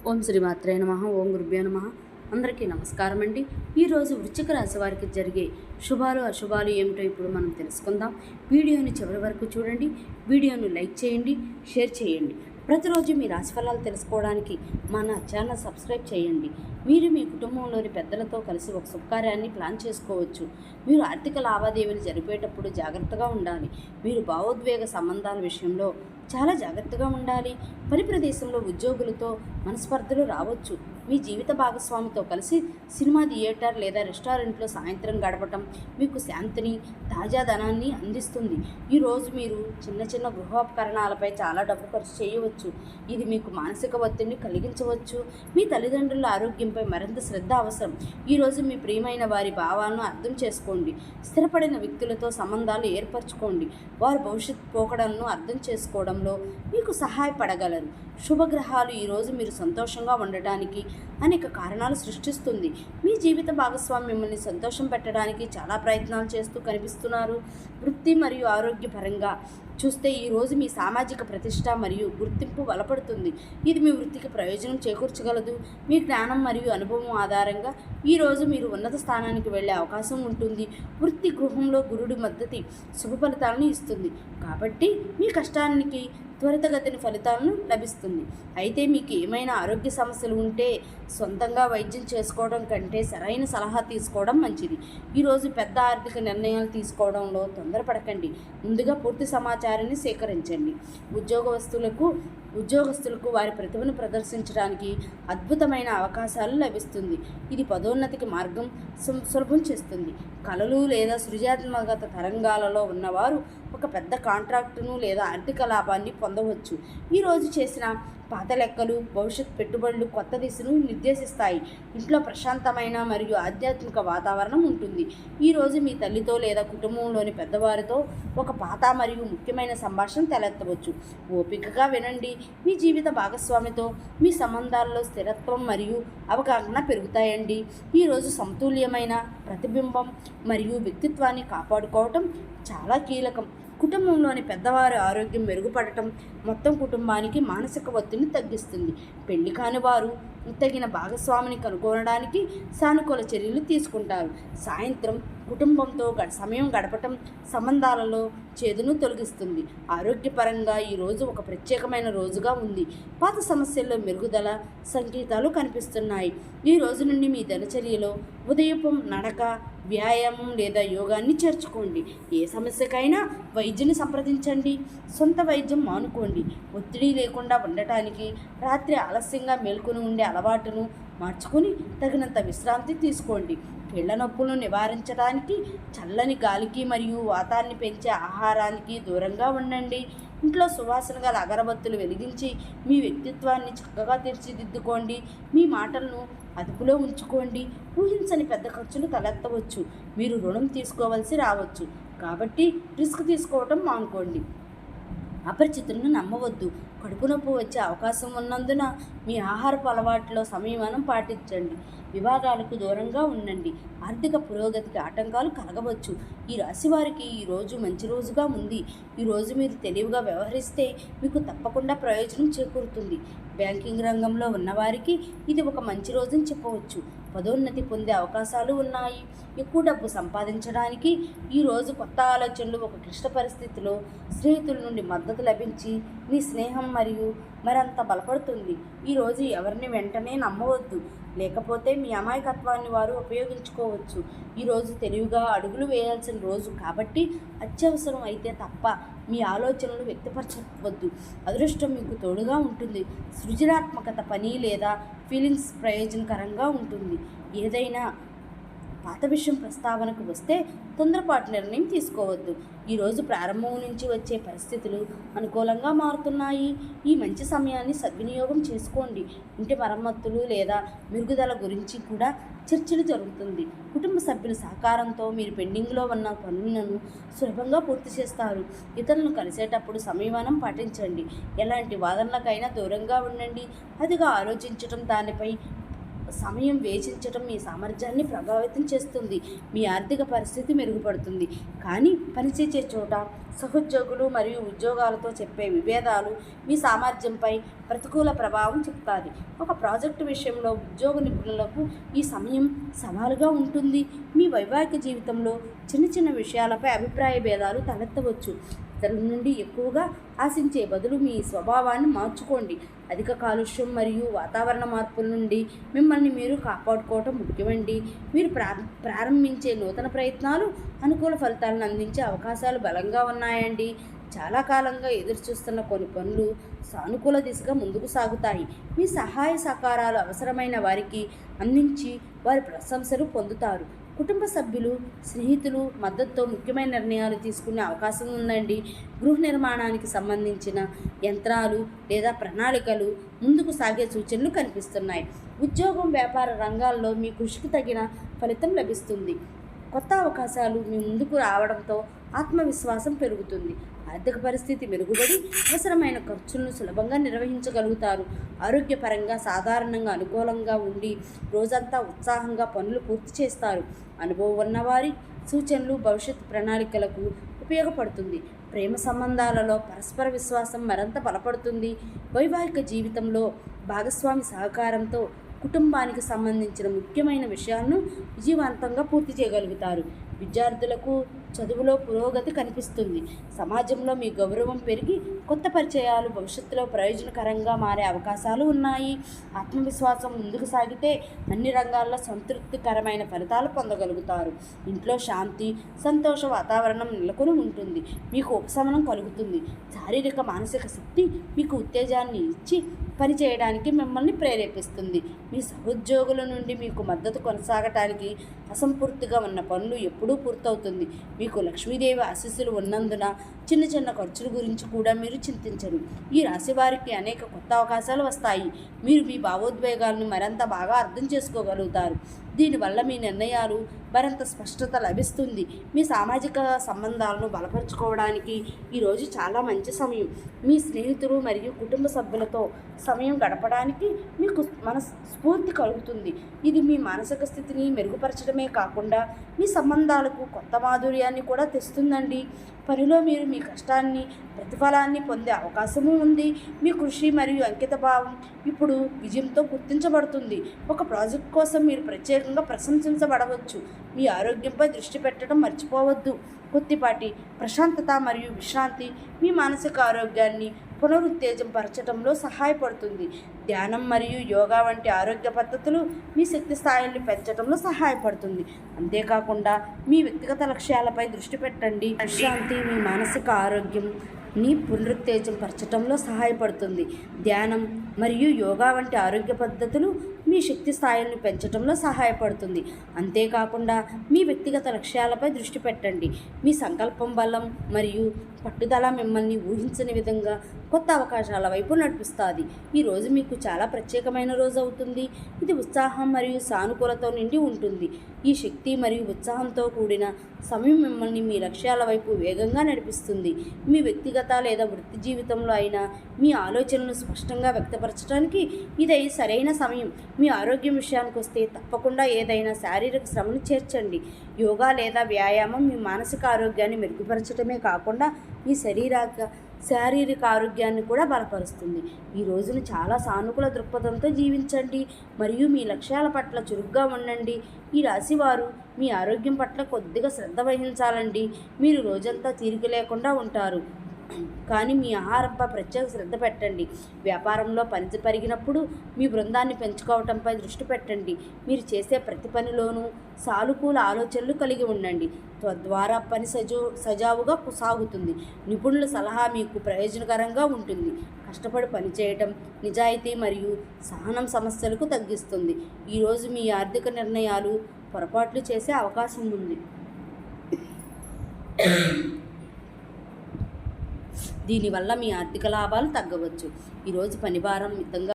ఓం శ్రీ మాత్రే నమః. ఓం గురుభ్యో నమః. అందరికీ నమస్కారం అండి. ఈరోజు వృశ్చిక రాశి వారికి జరిగే శుభాలు అశుభాలు ఏమిటో ఇప్పుడు మనం తెలుసుకుందాం. వీడియోని చివరి వరకు చూడండి. వీడియోను లైక్ చేయండి, షేర్ చేయండి. ప్రతిరోజు మీ రాశిఫలాలు తెలుసుకోవడానికి మన ఛానల్ సబ్స్క్రైబ్ చేయండి. మీరు మీ కుటుంబంలోని పెద్దలతో కలిసి ఒక శుభకార్యాన్ని ప్లాన్ చేసుకోవచ్చు. మీరు ఆర్థిక లావాదేవీలు జరిపేటప్పుడు జాగ్రత్తగా ఉండాలి. మీరు భావోద్వేగ సంబంధాల విషయంలో చాలా జాగ్రత్తగా ఉండాలి. పని ప్రదేశంలో ఉద్యోగులతో మనస్పర్ధలు రావచ్చు. మీ జీవిత భాగస్వామితో కలిసి సినిమా థియేటర్ లేదా రెస్టారెంట్లో సాయంత్రం గడపటం మీకు శాంతిని, తాజాదనాన్ని అందిస్తుంది. ఈరోజు మీరు చిన్న చిన్న గృహోపకరణాలపై చాలా డబ్బు ఖర్చు చేయవచ్చు. ఇది మీకు మానసిక ఒత్తిడిని కలిగించవచ్చు. మీ తల్లిదండ్రుల ఆరోగ్యంపై మరింత శ్రద్ధ అవసరం. ఈరోజు మీ ప్రియమైన వారి భావాలను అర్థం చేసుకోండి. స్థిరపడిన వ్యక్తులతో సంబంధాలు ఏర్పరచుకోండి. వారి భవిష్యత్ పోకడలను అర్థం చేసుకోవడంలో మీకు సహాయపడగలరు. శుభగ్రహాలు ఈరోజు మీరు సంతోషంగా ఉండటానికి అనేక కారణాలు సృష్టిస్తుంది. మీ జీవిత భాగస్వామి మిమ్మల్ని సంతోషం పెట్టడానికి చాలా ప్రయత్నాలు చేస్తూ కనిపిస్తున్నారు. వృత్తి మరియు ఆరోగ్యపరంగా చూస్తే ఈరోజు మీ సామాజిక ప్రతిష్ట మరియు గుర్తింపు బలపడుతుంది. ఇది మీ వృత్తికి ప్రయోజనం చేకూర్చగలదు. మీ జ్ఞానం మరియు అనుభవం ఆధారంగా ఈరోజు మీరు ఉన్నత స్థానానికి వెళ్ళే అవకాశం ఉంటుంది. వృత్తి గృహంలో గురుడి మద్దతు శుభ ఫలితాలను ఇస్తుంది. కాబట్టి మీ కష్టానికి త్వరితగతిన ఫలితాలను లభిస్తుంది. అయితే మీకు ఏమైనా ఆరోగ్య సమస్యలు ఉంటే సొంతంగా వైద్యం చేసుకోవడం కంటే సరైన సలహా తీసుకోవడం మంచిది. ఈరోజు పెద్ద ఆర్థిక నిర్ణయాలు తీసుకోవడంలో తొందరపడకండి. ముందుగా పూర్తి సమాచారాన్ని సేకరించండి. ఉద్యోగస్తులకు వారి ప్రతిభను ప్రదర్శించడానికి అద్భుతమైన అవకాశాలు లభిస్తుంది. ఇది పదోన్నతికి మార్గం సులభం చేస్తుంది. కళలు లేదా సృజనాత్మకత తరంగాలలో ఉన్నవారు ఒక పెద్ద కాంట్రాక్టును లేదా ఆర్థిక లాభాన్ని పొందవచ్చు. ఈరోజు చేసిన పాత లెక్కలు భవిష్యత్ పెట్టుబడులు కొత్త దిశను నిర్దేశిస్తాయి. ఇంట్లో ప్రశాంతమైన మరియు ఆధ్యాత్మిక వాతావరణం ఉంటుంది. ఈరోజు మీ తల్లితో లేదా కుటుంబంలోని పెద్దవారితో ఒక పాత మరియు ముఖ్యమైన సంభాషణ తలెత్తవచ్చు. ఓపికగా వినండి. మీ జీవిత భాగస్వామితో మీ సంబంధాల్లో స్థిరత్వం మరియు అవగాహన పెరుగుతాయండి. ఈరోజు సమతుల్యమైన ప్రతిబింబం మరియు వ్యక్తిత్వాన్ని కాపాడుకోవటం చాలా కీలకం. కుటుంబంలోని పెద్దవారి ఆరోగ్యం మెరుగుపడటం మొత్తం కుటుంబానికి మానసిక ఒత్తిడిని తగ్గిస్తుంది. పెళ్లి కాని వారు తగిన భాగస్వామిని కనుగొనడానికి సానుకూల చర్యలు తీసుకుంటారు. సాయంత్రం కుటుంబంతో సమయం గడపటం సంబంధాలలో చేదును తొలగిస్తుంది. ఆరోగ్యపరంగా ఈరోజు ఒక ప్రత్యేకమైన రోజుగా ఉంది. పాత సమస్యల్లో మెరుగుదల సంకేతాలు కనిపిస్తున్నాయి. ఈ రోజు నుండి మీ దినచర్యలో ఉదయపు నడక, వ్యాయామం లేదా యోగాన్ని చేర్చుకోండి. ఏ సమస్యకైనా వైద్యుని సంప్రదించండి. సొంత వైద్యం మానుకోండి. ఒత్తిడి లేకుండా ఉండటానికి రాత్రి ఆలస్యంగా మేల్కొని ఉండే అలవాటును మార్చుకొని తగినంత విశ్రాంతి తీసుకోండి. కీళ్ల నొప్పులను నివారించడానికి చల్లని గాలికి మరియు వాతాన్ని పెంచే ఆహారానికి దూరంగా ఉండండి. ఇంట్లో సువాసన గల అగరబత్తులు వెలిగించి మీ వ్యక్తిత్వాన్ని చక్కగా తీర్చిదిద్దుకోండి. మీ మాటలను అదుపులో ఉంచుకోండి. ఊహించని పెద్ద ఖర్చులు తలెత్తవచ్చు. మీరు రుణం తీసుకోవాల్సి రావచ్చు. కాబట్టి రిస్క్ తీసుకోవటం మానుకోండి. అపరిచితులను నమ్మవద్దు. కడుపు నొప్పి వచ్చే అవకాశం ఉన్నందున మీ ఆహారపు అలవాట్లో సంయమనం పాటించండి. వివాదాలకు దూరంగా ఉండండి. ఆర్థిక పురోగతికి ఆటంకాలు కలగవచ్చు. ఈ రాశి వారికి ఈరోజు మంచి రోజుగా ఉంది. ఈరోజు మీరు తెలివిగా వ్యవహరిస్తే మీకు తప్పకుండా ప్రయోజనం చేకూరుతుంది. బ్యాంకింగ్ రంగంలో ఉన్నవారికి ఇది ఒక మంచి రోజుని చెప్పవచ్చు. పదోన్నతి పొందే అవకాశాలు ఉన్నాయి. ఎక్కువ డబ్బు సంపాదించడానికి ఈరోజు కొత్త ఆలోచనలు ఒక క్లిష్ట పరిస్థితిలో స్నేహితుల నుండి మద్దతు లభించి మీ స్నేహం మరియు మరింత బలపడుతుంది. ఈరోజు ఎవరిని వెంటనే నమ్మవద్దు, లేకపోతే మీ అమాయకత్వాన్ని వారు ఉపయోగించుకోవచ్చు. ఈరోజు తెలివిగా అడుగులు వేయాల్సిన రోజు కాబట్టి అత్యవసరం అయితే తప్ప మీ ఆలోచనలు వ్యక్తపరచవద్దు. అదృష్టం మీకు తోడుగా ఉంటుంది. సృజనాత్మకత పని లేదా ఫీలింగ్స్ ప్రయోజనకరంగా ఉంటుంది. ఏదైనా పాత విషయం ప్రస్తావనకు వస్తే తొందరపాటు నిర్ణయం తీసుకోవద్దు. ఈరోజు ప్రారంభం నుంచి వచ్చే పరిస్థితులు అనుకూలంగా మారుతున్నాయి. ఈ మంచి సమయాన్ని సద్వినియోగం చేసుకోండి. ఇంటి మరమ్మతులు లేదా మెరుగుదల గురించి కూడా చర్చలు జరుగుతుంది. కుటుంబ సభ్యుల సహకారంతో మీరు పెండింగ్లో ఉన్న పనులను సులభంగా పూర్తి చేస్తారు. ఇతరులను కలిసేటప్పుడు సంయమనం పాటించండి. ఎలాంటి వాదనలకైనా దూరంగా ఉండండి. అదిగా ఆలోచించడం దానిపై సమయం వేచించడం మీ సామర్థ్యాన్ని ప్రభావితం చేస్తుంది. మీ ఆర్థిక పరిస్థితి మెరుగుపడుతుంది. కానీ పనిచేసే చోట సహోద్యోగులు మరియు ఉద్యోగాలతో చెప్పే విభేదాలు మీ సామర్థ్యంపై ప్రతికూల ప్రభావం చూపుతాయి. ఒక ప్రాజెక్టు విషయంలో ఉద్యోగ నిపుణులకు ఈ సమయం సవాలుగా ఉంటుంది. మీ వైవాహిక జీవితంలో చిన్న చిన్న విషయాలపై అభిప్రాయ భేదాలు తలెత్తవచ్చు. ఇతరుల నుండి ఎక్కువగా ఆశించే బదులు మీ స్వభావాన్ని మార్చుకోండి. అధిక కాలుష్యం మరియు వాతావరణ మార్పుల నుండి మిమ్మల్ని మీరు కాపాడుకోవటం ముఖ్యమండి. మీరు ప్రారంభించే నూతన ప్రయత్నాలు అనుకూల ఫలితాలను అందించే అవకాశాలు బలంగా ఉన్నాయండి. చాలా కాలంగా ఎదురుచూస్తున్న కొన్ని పనులు సానుకూల దిశగా ముందుకు సాగుతాయి. మీ సహాయ సహకారాలు అవసరమైన వారికి అందించి వారి ప్రశంసలు పొందుతారు. కుటుంబ సభ్యులు, స్నేహితులు మద్దతుతో ముఖ్యమైన నిర్ణయాలు తీసుకునే అవకాశం ఉందండి. గృహ నిర్మాణానికి సంబంధించిన యంత్రాలు లేదా ప్రణాళికలు ముందుకు సాగే సూచనలు కనిపిస్తున్నాయి. ఉద్యోగం, వ్యాపార రంగాల్లో మీ కృషికి తగిన ఫలితం లభిస్తుంది. కొత్త అవకాశాలు మీ ముందుకు రావడంతో ఆత్మవిశ్వాసం పెరుగుతుంది. ఆర్థిక పరిస్థితి మెరుగుపడి అవసరమైన ఖర్చులను సులభంగా నిర్వహించగలుగుతారు. ఆరోగ్యపరంగా సాధారణంగా అనుకూలంగా ఉండి రోజంతా ఉత్సాహంగా పనులు పూర్తి చేస్తారు. అనుభవం ఉన్నవారి సూచనలు భవిష్యత్ ప్రణాళికలకు ఉపయోగపడుతుంది. ప్రేమ సంబంధాలలో పరస్పర విశ్వాసం మరింత బలపడుతుంది. వైవాహిక జీవితంలో భాగస్వామి సహకారంతో కుటుంబానికి సంబంధించిన ముఖ్యమైన విషయాలను విజయవంతంగా పూర్తి చేయగలుగుతారు. విద్యార్థులకు చదువులో పురోగతి కనిపిస్తుంది. సమాజంలో మీ గౌరవం పెరిగి కొత్త పరిచయాలు భవిష్యత్తులో ప్రయోజనకరంగా మారే అవకాశాలు ఉన్నాయి. ఆత్మవిశ్వాసం ముందుకు సాగితే అన్ని రంగాల్లో సంతృప్తికరమైన ఫలితాలు పొందగలుగుతారు. ఇంట్లో శాంతి, సంతోష వాతావరణం నెలకొని ఉంటుంది. మీకు ఉపశమనం కలుగుతుంది. శారీరక మానసిక శక్తి మీకు ఉత్తేజాన్ని ఇచ్చి పనిచేయడానికి మిమ్మల్ని ప్రేరేపిస్తుంది. మీ సహోద్యోగుల నుండి మీకు మద్దతు కొనసాగటానికి అసంపూర్తిగా ఉన్న పనులు ఎప్పుడూ పూర్తవుతుంది. మీకు లక్ష్మీదేవి ఆశీస్సులు ఉన్నందున చిన్న చిన్న ఖర్చుల గురించి కూడా మీరు చింతించరు. ఈ రాశి వారికి అనేక కొత్త అవకాశాలు వస్తాయి. మీరు మీ భావోద్వేగాలను మరింత బాగా అర్థం చేసుకోగలుగుతారు. దీనివల్ల మీ నిర్ణయాలు మరింత స్పష్టత లభిస్తుంది. మీ సామాజిక సంబంధాలను బలపరుచుకోవడానికి ఈరోజు చాలా మంచి సమయం. మీ స్నేహితులు మరియు కుటుంబ సభ్యులతో సమయం గడపడానికి మీకు స్ఫూర్తి కలుగుతుంది. ఇది మీ మానసిక స్థితిని మెరుగుపరచడమే కాకుండా మీ సంబంధాలకు కొత్త మాధుర్యాన్ని కూడా తెస్తుందండి. పనిలో మీరు మీ కష్టాన్ని, ప్రతిఫలాన్ని పొందే అవకాశము ఉంది. మీ కృషి మరియు అంకితభావం ఇప్పుడు విజయంతో గుర్తించబడుతుంది. ఒక ప్రాజెక్ట్ కోసం మీరు ప్రత్యేకంగా ప్రశంసించబడవచ్చు. మీ ఆరోగ్యంపై దృష్టి పెట్టడం మర్చిపోవద్దు. కొద్దిపాటి ప్రశాంతత మరియు విశ్రాంతి మీ మానసిక ఆరోగ్యాన్ని పునరుత్తేజపరచడంలో సహాయపడుతుంది. ధ్యానం మరియు యోగా వంటి ఆరోగ్య పద్ధతులు మీ శక్తి స్థాయిని పెంచడంలో సహాయపడుతుంది. అంతేకాకుండా మీ వ్యక్తిగత లక్ష్యాలపై దృష్టి పెట్టండి. విశ్రాంతి మీ మానసిక ఆరోగ్యంని పునరుత్తేజపరచడంలో సహాయపడుతుంది. ధ్యానం మరియు యోగా వంటి ఆరోగ్య పద్ధతులు మీ శక్తి స్థాయిని పెంచడంలో సహాయపడుతుంది. అంతేకాకుండా మీ వ్యక్తిగత లక్ష్యాలపై దృష్టి పెట్టండి. మీ సంకల్పం, బలం మరియు పట్టుదల మిమ్మల్ని ఊహించని విధంగా కొత్త అవకాశాల వైపు నడిపిస్తుంది. ఈరోజు మీకు చాలా ప్రత్యేకమైన రోజు అవుతుంది. ఇది ఉత్సాహం మరియు సానుకూలతో నిండి ఉంటుంది. ఈ శక్తి మరియు ఉత్సాహంతో కూడిన సమయం మిమ్మల్ని మీ లక్ష్యాల వైపు వేగంగా నడిపిస్తుంది. మీ వ్యక్తిగత లేదా వృత్తి జీవితంలో అయినా మీ ఆలోచనలను స్పష్టంగా వ్యక్తపరచడానికి ఇది సరైన సమయం. మీ ఆరోగ్యం విషయానికి వస్తే తప్పకుండా ఏదైనా శారీరక శ్రమను చేర్చండి. యోగా లేదా వ్యాయామం మీ మానసిక ఆరోగ్యాన్ని మెరుగుపరచడమే కాకుండా మీ శారీరక ఆరోగ్యాన్ని కూడా బలపరుస్తుంది. ఈ రోజును చాలా సానుకూల దృక్పథంతో జీవించండి మరియు మీ లక్ష్యాల పట్ల చురుగ్గా ఉండండి. ఈ రాశివారు మీ ఆరోగ్యం పట్ల కొద్దిగా శ్రద్ధ వహించాలండి. మీరు రోజంతా తీరిక లేకుండా ఉంటారు, కానీ మీ ఆహారంపై ప్రత్యేక శ్రద్ధ పెట్టండి. వ్యాపారంలో పని పెరిగినప్పుడు మీ బృందాన్ని పెంచుకోవటంపై దృష్టి పెట్టండి. మీరు చేసే ప్రతి పనిలోనూ సానుకూల ఆలోచనలు కలిగి ఉండండి. తద్వారా పని సజావుగా సాగుతుంది. నిపుణుల సలహా మీకు ప్రయోజనకరంగా ఉంటుంది. కష్టపడి పనిచేయటం, నిజాయితీ మరియు సహనం సమస్యలకు తగ్గిస్తుంది. ఈరోజు మీ ఆర్థిక నిర్ణయాలు పొరపాట్లు చేసే అవకాశం ఉంది. దీనివల్ల మీ ఆర్థిక లాభాలు తగ్గవచ్చు. ఈరోజు పనిభారం మితంగా